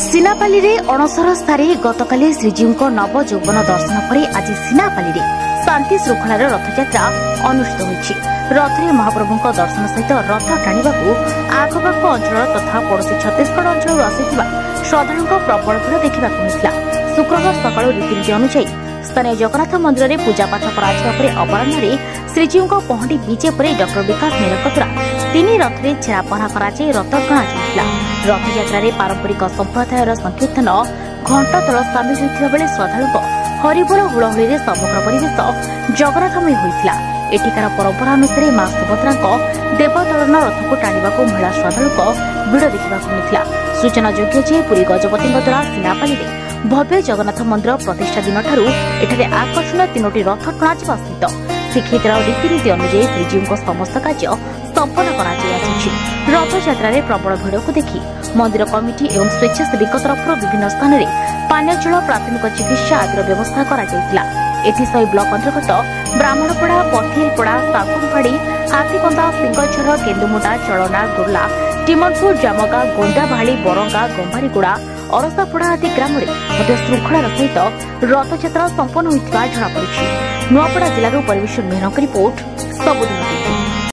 सिनापाली अणसर सारी गतकाली श्रीजीव नव यौवन दर्शन पर आज सिनापाली शांति श्रृंखलार रथयात्रा अनुष्ठित होइछि। रथरे महाप्रभु दर्शन सहित रथ टाणिबा आखपाख अंचल तथा पड़ोशी छत्तीसगढ़ अंचल आसिथिबा श्रद्धालुओं प्रबल भीड़ देखा मिलता। शुक्रवार सकाळ रीतिनीति अनुसार स्थानीय जगन्नाथ मंदिर में पूजापाठ कर अपराह श्रीजीव पहंडी विजे पर डॉक्टर विकास मेहर द्वारा तीन रथरे छेरा पहरा कर रथ टणा रथयात्रा पारंपरिक संप्रदायर संकीर्तन घंटातल सामिल होता बेले श्रद्धालुओं हरिबोल हुलहुली समग्र परिवेश जगन्नाथमय होता। एठिकार परंपरा अनुसार मां सुभद्रा देवदलन रथ को टाणा महिला श्रद्धालुओं भिड़ देखा मिलता। सूचनायोग्य जे पुरी गजपति द्वारा सिनापाली भव्य जगन्नाथ मंदिर प्रतिष्ठा दिन ठारू एठारे आकर्षण तीनोटी रथ टणा सहित श्रीक्षेत्र रीतिनीति अनुसार श्रीजीव समस्त कार्य संपन्न कर रथयात्रा प्रबल भिड़ को देखि मंदिर कमिटी और स्वेच्छासेवी तरफ विभिन्न स्थान में पानीय जल प्राथमिक चिकित्सा आदि व्यवस्था कर ब्लॉक अंतर्गत ब्राह्मणपड़ा पथिलपड़ा साकुमफाड़ी हाथीबंधा सिंगछर केन्दुमुंडा चलना गुर्ला टिमनपुर जामगा गोंदाभाड़ी बरंगा गंभारीगुड़ा अरसापड़ा आदि ग्राम में श्रृंखलार सहित रथयात्रा संपन्न होता जमापड़ी। नुआपड़ा जिलूर परिवेश मेहर रिपोर्ट सबुदिन।